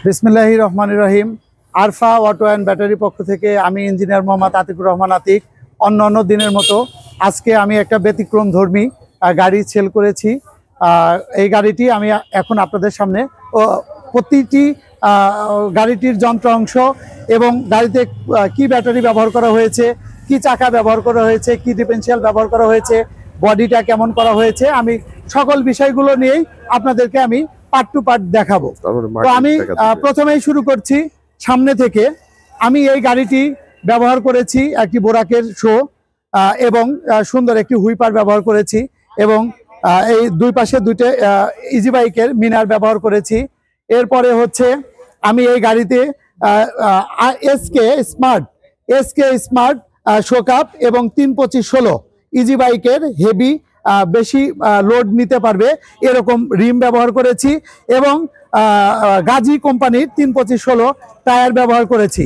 বিসমিল্লাহির রহমানির রহিম। Arfa auto and battery পক্ষ থেকে আমি ইঞ্জিনিয়ার মোহাম্মদ আতিকুর রহমান আতিক। অন্য দিনের মতো আজকে আমি একটা ব্যতিক্রম ধর্মী গাড়ি সেল করেছি। এই গাড়িটি আমি এখন আপনাদের সামনে প্রতিটি গাড়িটির যন্ত্র অংশ এবং গাড়িতে কি ব্যাটারি ব্যবহার করা হয়েছে, কি চাকা ব্যবহার করা হয়েছে, কি ডিফারেন্সিয়াল ব্যবহার করা হয়েছে, বডিটা কেমন করা হয়েছে, আমি সকল বিষয়গুলো নিয়েই আপনাদেরকে আমি পার্ট টু পার্ট দেখাবো। তো আমি প্রথমেই শুরু করছি সামনে থেকে। আমি এই গাড়িটি ব্যবহার করেছি একটি বোরাকের শো এবং সুন্দর একটি হুইপার ব্যবহার করেছি এবং এই দুই পাশে দুইটা ইজি বাইকের মিনার ব্যবহার করেছি। এরপরে হচ্ছে আমি এই গাড়িতে এসকে স্মার্ট শোকাপ এবং 325/16 ইজি বাইকের হেভি বেশি লোড নিতে পারবে এরকম রিম ব্যবহার করেছি এবং গাজী কোম্পানির 325/16 টায়ার ব্যবহার করেছি।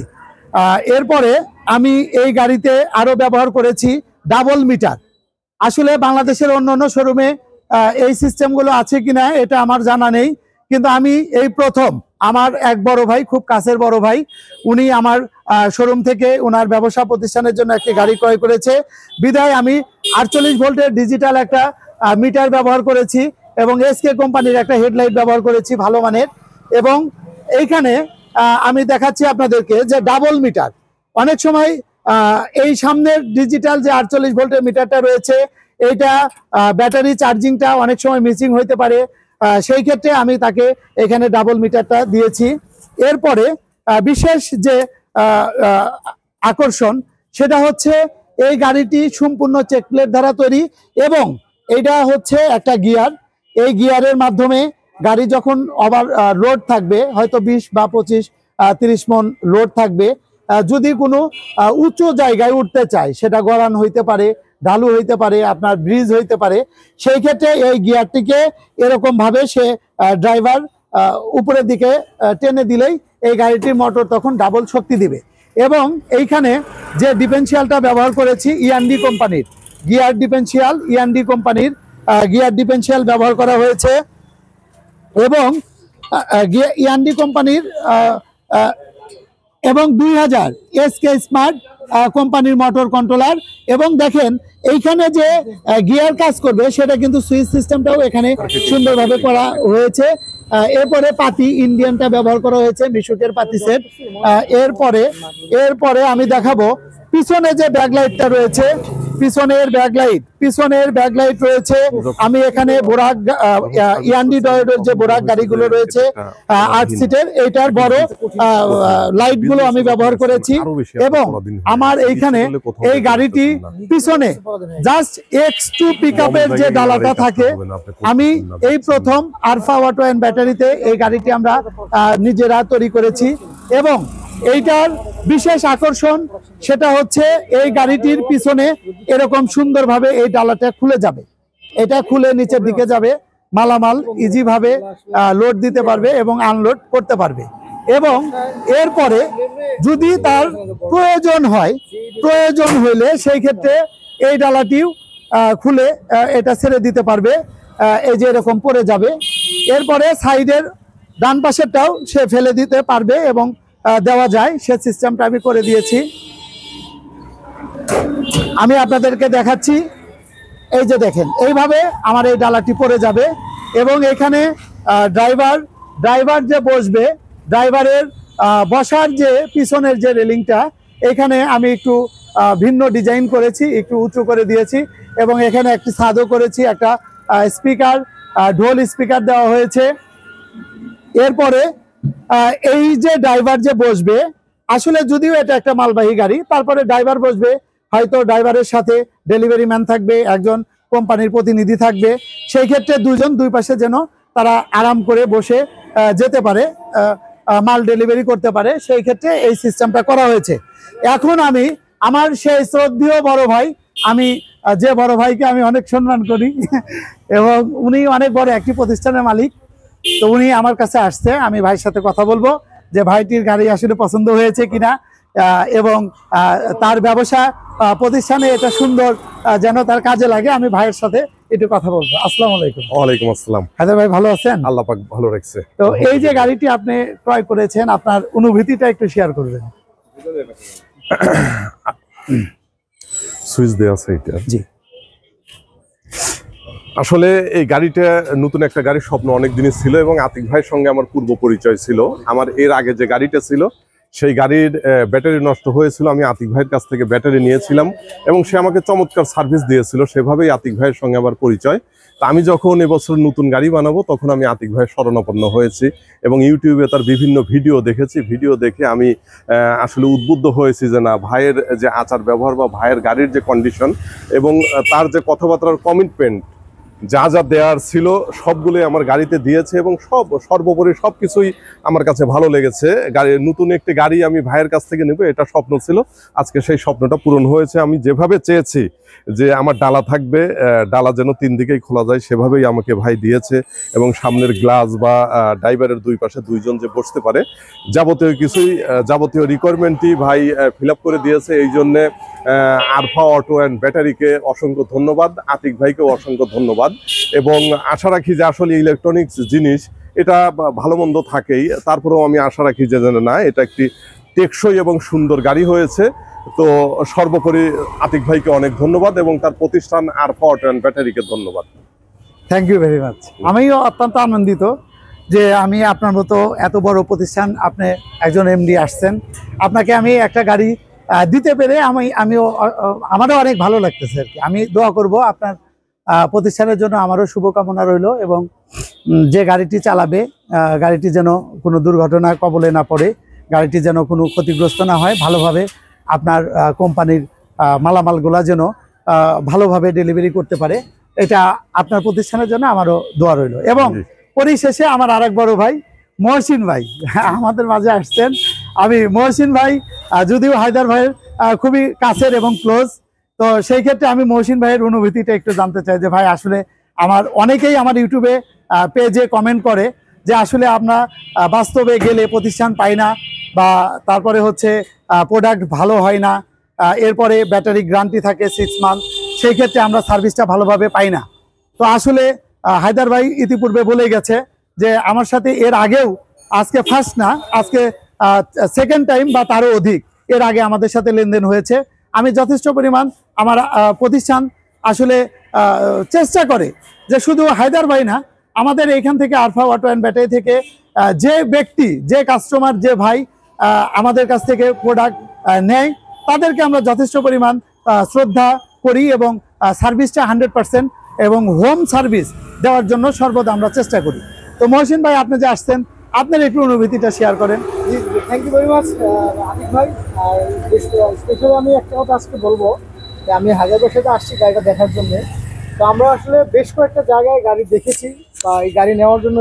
এরপরে আমি এই গাড়িতে আরো ব্যবহার করেছি ডাবল মিটার। আসলে বাংলাদেশের অন্যান্য শোরুমে এই সিস্টেমগুলো আছে কিনা এটা আমার জানা নেই, কিন্তু আমি এই প্রথম আমার এক বড় ভাই, খুব কাছের বড় ভাই, উনি আমার শোরুম থেকে ওনার ব্যবসা প্রতিষ্ঠানের জন্য একটি গাড়ি ক্রয় করেছে বিধায় আমি 48 ভোল্টের ডিজিটাল একটা মিটার ব্যবহার করেছি এবং এসকে কোম্পানির একটা হেডলাইট ব্যবহার করেছি ভালো মানের। এবং এইখানে আমি দেখাচ্ছি আপনাদেরকে যে ডাবল মিটার। অনেক সময় এই সামনের ডিজিটাল যে 48 ভোল্টের মিটারটা রয়েছে এইটা ব্যাটারি চার্জিংটা অনেক সময় মিসিং হইতে পারে, সেই ক্ষেত্রে আমি তাকে এখানে ডাবল মিটারটা দিয়েছি। এরপরে বিশেষ যে আকর্ষণ সেটা হচ্ছে এই গাড়িটি সম্পূর্ণ চেক প্লেট দ্বারা তৈরি এবং এটা হচ্ছে একটা গিয়ার। এই গিয়ারের মাধ্যমে গাড়ি যখন ওভার লোড থাকবে, হয়তো 20 বা 25 30 মন লোড থাকবে, যদি কোনো উঁচু জায়গায় উঠতে চায়, সেটা গড়ান হইতে পারে, ঢালু হইতে পারে, আপনার ব্রিজ হইতে পারে, সেই ক্ষেত্রে এই গিয়ারটিকে এরকম ভাবে সে ড্রাইভার উপরের দিকে টেনে দিলেই এই গাড়িটির মোটর তখন ডাবল শক্তি দিবে। এবং এইখানে যে ডিফারেন্সিয়ালটা ব্যবহার করেছি ইআনডি কোম্পানির গিয়ার ডিফারেন্সিয়াল, ইআনডি কোম্পানির গিয়ার ডিফারেন্সিয়াল ব্যবহার করা হয়েছে এবং ইআনডি কোম্পানির এবং 2000 এসকে স্মার্ট কোম্পানির মোটর কন্ট্রোলার। এবং দেখেন এইখানে যে গিয়ার কাজ করবে সেটা কিন্তু সুইচ সিস্টেমটাও এখানে সুন্দরভাবে করা হয়েছে। এরপরে পাতি ইন্ডিয়ানটা ব্যবহার করা হয়েছে, মিশুকের পাতি সেট। এরপরে আমি দেখাবো পিছনে যে ব্যাকলাইটটা রয়েছে, পিছনের ব্যাকলাইট রয়েছে। আমি এখানে বোরাক ইয়ান্ডি ডয়েডের যে বোরাক গাড়িগুলো রয়েছে 8 সিটের, এইটার বড় লাইট গুলো আমি ব্যবহার করেছি। এবং আমার এইখানে এই গাড়িটি পিছনে জাস্ট X2 পিকআপের যে ডালাটা থাকে, আমি এই প্রথম আরফা অটো অ্যান্ড ব্যাটারিতে এই গাড়িটি আমরা নিজেরা তৈরি করেছি। এবং এইটার বিশেষ আকর্ষণ সেটা হচ্ছে এই গাড়িটির পিছনে এরকম সুন্দরভাবে এই ডালাটা খুলে যাবে, এটা খুলে নিচের দিকে যাবে, মালামাল ইজি ভাবে লোড দিতে পারবে এবং আনলোড করতে পারবে। এবং এরপরে যদি তার প্রয়োজন হইলে সেই ক্ষেত্রে এই ডালাটিও খুলে এটা ছেড়ে দিতে পারবে, এই যে এরকম পড়ে যাবে। এরপরে সাইডের ডান পাশেরটাও সে ফেলে দিতে পারবে এবং দেওয়া যায়, সে সিস্টেমটা আমি করে দিয়েছি। আমি আপনাদেরকে দেখাচ্ছি, এই যে দেখেন এইভাবে আমার এই ডালাটি পড়ে যাবে এবং এখানে ড্রাইভার যে বসবে, ড্রাইভারের বসার যে পিছনের যে রেলিংটা, এখানে আমি একটু ভিন্ন ডিজাইন করেছি, একটু উঁচু করে দিয়েছি এবং এখানে একটি ছাদও করেছি, একটা স্পিকার, ঢোল স্পিকার দেওয়া হয়েছে। এরপরে এই যে ড্রাইভার যে বসবে, আসলে যদিও এটা একটা মালবাহী গাড়ি, তারপরে ড্রাইভার বসবে, হয়তো ড্রাইভারের সাথে ডেলিভারি ম্যান থাকবে, একজন কোম্পানির প্রতিনিধি থাকবে, সেই ক্ষেত্রে দুজন দুই পাশে যেন তারা আরাম করে বসে যেতে পারে, মাল ডেলিভারি করতে পারে, সেই ক্ষেত্রে এই সিস্টেমটা করা হয়েছে। এখন আমি আমার সেই শ্রদ্ধেয় বড় ভাই, আমি যে বড় ভাইকে আমি অনেক সম্মান করি এবং উনি অনেক বড় একটি প্রতিষ্ঠানের মালিক, তো উনি আমার কাছে আসছে, আমি ভাইয়ের সাথে কথা বলবো যে ভাইটির গাড়ি আসলে পছন্দ হয়েছে কিনা এবং তার ব্যবসা প্রতিষ্ঠানে এটা সুন্দর যেন তার কাজে লাগে। আমি ভাইয়ের সাথে একটু কথা বলবো। আসসালামু আলাইকুম। ওয়ালাইকুম আসসালাম। হায়দার ভাই ভালো আছেন? আল্লাহ পাক ভালো রাখছে। তো এই যে গাড়িটি আপনি ক্রয় করেছেন, আপনার অনুভূতিটা একটু শেয়ার করবেন। সুইচ দেওয়া আছে এটা। জি। আসলে এই গাড়িটা নতুন একটা গাড়ির স্বপ্ন অনেক দিনই ছিল এবং আতিক ভাইয়ের সঙ্গে আমার পূর্ব পরিচয় ছিল। আমার এর আগে যে গাড়িটা ছিল সেই গাড়ির ব্যাটারি নষ্ট হয়েছিল, আমি আতিক ভাইয়ের কাছ থেকে ব্যাটারি নিয়েছিলাম এবং সে আমাকে চমৎকার সার্ভিস দিয়েছিল, সেভাবেই আতিক ভাইয়ের সঙ্গে আমার পরিচয়। তা আমি যখন এবছর নতুন গাড়ি বানাবো তখন আমি আতিক ভাইয়ের শরণাপন্ন হয়েছি এবং ইউটিউবে তার বিভিন্ন ভিডিও দেখেছি। ভিডিও দেখে আমি আসলে উদ্বুদ্ধ হয়েছি যে না, ভাইয়ের যে আচার ব্যবহার বা ভাইয়ের গাড়ির যে কন্ডিশন এবং তার যে কথাবার্তার কমিটমেন্ট, যা যা দেওয়ার ছিল সবগুলোই আমার গাড়িতে দিয়েছে এবং সর্বোপরি সবকিছুই আমার কাছে ভালো লেগেছে। নতুন একটি গাড়ি আমি ভাইয়ের কাছ থেকে নেব, এটা স্বপ্ন ছিল, আজকে সেই স্বপ্নটা পূরণ হয়েছে। আমি যেভাবে চেয়েছি যে আমার ডালা থাকবে, ডালা যেন 3 দিকেই খোলা যায়, সেভাবেই আমাকে ভাই দিয়েছে এবং সামনের গ্লাস বা ড্রাইভারের 2 পাশে 2 জন যে বসতে পারে, যাবতীয় রিকোয়ারমেন্টই ভাই ফিল আপ করে দিয়েছে। এই জন্যে আরফা অটো অ্যান্ড ব্যাটারিকে অসংখ্য ধন্যবাদ, আতিক ভাইকেও অসংখ্য ধন্যবাদ এবং আশা রাখি যে আসলে ইলেকট্রনিক্স জিনিস এটা ভালো মন্দ থাকেই, তারপরেও আমি আশা রাখি যে না, এটা একটি টেকসই এবং সুন্দর গাড়ি হয়েছে। তো সর্বোপরি আতিক ভাইকে অনেক ধন্যবাদ এবং তার প্রতিষ্ঠান আরফা অটো অ্যান্ড ব্যাটারিকে ধন্যবাদ। Thank you very much. আমিও অত্যন্ত আনন্দিত যে আমি আপনার মতো এত বড় প্রতিষ্ঠান, আপনি একজন এমডি আসছেন, আপনাকে আমি একটা গাড়ি দিতে পেরে আমারও অনেক ভালো লাগতেছে আর কি। আমি দোয়া করব আপনার প্রতিষ্ঠানের জন্য, আমারও শুভকামনা রইল এবং যে গাড়িটি চালাবে গাড়িটি যেন কোনো দুর্ঘটনার কবলে না পড়ে, গাড়িটি যেন কোনো ক্ষতিগ্রস্ত না হয়, ভালোভাবে আপনার কোম্পানির মালামালগুলা যেন ভালোভাবে ডেলিভারি করতে পারে, এটা আপনার প্রতিষ্ঠানের জন্য আমারও দোয়া রইল। এবং পরিশেষে আমার আরেক বড় ভাই মহসিন ভাই আমাদের মাঝে আসছেন। আমি মহসিন ভাই, যদিও হায়দার ভাইয়ের খুবই কাছের এবং ক্লোজ, তো সেই ক্ষেত্রে আমি মহসিন ভাইয়ের অনুভূতিটা একটু জানতে চাই যে ভাই আসলে অনেকেই আমার ইউটিউবে পেজে কমেন্ট করে যে আসলে আমরা বাস্তবে গেলে প্রতিষ্ঠান পাই না, বা তারপরে হচ্ছে প্রোডাক্ট ভালো হয় না, এরপরে ব্যাটারি গ্যারান্টি থাকে 6 মান্থ, সেই ক্ষেত্রে আমরা সার্ভিসটা ভালোভাবে পাই না। তো আসলে হায়দার ভাই ইতিপূর্বে বলে গেছে যে আমার সাথে এর আগেও, আজকে ফার্স্ট না, আজকে সেকেন্ড টাইম বা তারও অধিক এর আগে আমাদের সাথে লেনদেন হয়েছে। আমি যথেষ্ট পরিমাণ আমার প্রতিষ্ঠান আসলে চেষ্টা করে যে শুধু হায়দার ভাই না, আমাদের এইখান থেকে আরফা অটো অ্যান্ড ব্যাটারি থেকে যে ব্যক্তি, যে কাস্টমার, যে ভাই আমাদের কাছ থেকে প্রোডাক্ট নেয়, তাদেরকে আমরা যথেষ্ট পরিমাণ শ্রদ্ধা করি এবং সার্ভিসটা 100% এবং হোম সার্ভিস দেওয়ার জন্য সর্বদা আমরা চেষ্টা করি। তো মহসিন ভাই, আপনি যে আসছেন, আপনার একটু অনুভূতিটা শেয়ার করেন। Thank you very much Atik ভাই। আর স্পেশালি আমি একটা কথা আজকে বলবো যে আমি হায়দারের সাথে আসছি গাড়িটা দেখার জন্য। তো আমরা আসলে বেশ কয়েকটা জায়গায় গাড়ি দেখেছি, বা এই গাড়ি নেওয়ার জন্য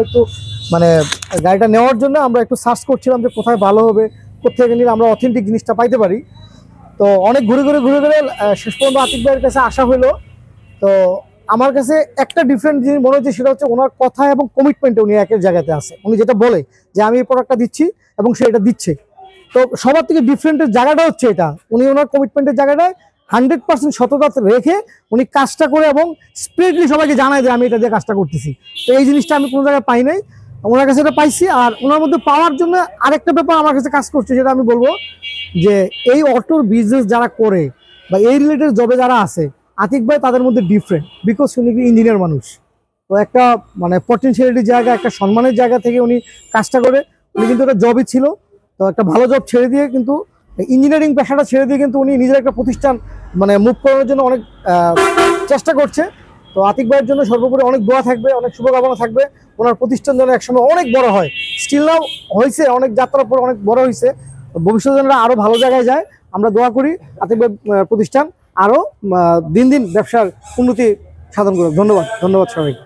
গাড়িটা নেওয়ার জন্য আমরা একটু সার্চ করছিলাম যে কোথায় ভালো হবে, কোথায় নিলে আমরা অথেন্টিক জিনিসটা পাইতে পারি। তো অনেক ঘুরে শেষ পর্যন্ত আতিক ভাইয়ের কাছে আসা হলো। তো আমার কাছে একটা ডিফারেন্ট জিনিস মনে হচ্ছে, সেটা হচ্ছে ওনার কথা এবং কমিটমেন্টে উনি একের জায়গাতে আছে। উনি যেটা বলে যে আমি এই প্রোডাক্টটা দিচ্ছি এবং সে এটা দিচ্ছে, তো সবার থেকে ডিফারেন্টের জায়গাটা হচ্ছে এটা, উনি ওনার কমিটমেন্টের জায়গাটায় 100% সততা রেখে উনি কাজটা করে এবং স্প্রিডলি সবাইকে জানায় যে আমি এটা দিয়ে কাজটা করতেছি। তো এই জিনিসটা আমি কোনো জায়গায় পাই নাই, ওনার কাছে এটা পাইছি। আর ওনার মধ্যে পাওয়ার জন্য আরেকটা ব্যাপার আমার কাছে কাজ করছে, সেটা আমি বলবো যে এই অটোর বিজনেস যারা করে বা এই রিলেটেড জবে যারা আছে, আতিক ভাই তাদের মধ্যে ডিফারেন্ট, বিকজ উনি ইঞ্জিনিয়ার মানুষ। তো একটা পটেনশিয়ালিটির জায়গা, একটা সম্মানের জায়গা থেকে উনি কাজটা করে, উনি কিন্তু একটা জবই ছিল, তো একটা ভালো জব ছেড়ে দিয়ে কিন্তু ইঞ্জিনিয়ারিং পেশাটা ছেড়ে দিয়ে কিন্তু উনি নিজের একটা প্রতিষ্ঠান মুভ করার জন্য অনেক চেষ্টা করছে। তো আতিক ভাইয়ের জন্য সর্বোপরি অনেক দোয়া থাকবে, অনেক শুভকামনা থাকবে, ওনার প্রতিষ্ঠান যেন একসময় অনেক বড় হয়। স্টিল নাও হয়েছে, অনেক যাত্রার পর অনেক বড় হয়েছে, ভবিষ্যতে যেন আরও ভালো জায়গায় যায় আমরা দোয়া করি। আতিক ভাই প্রতিষ্ঠান আরও দিন দিন ব্যবসার উন্নতি সাধন করুক। ধন্যবাদ সবাইকে।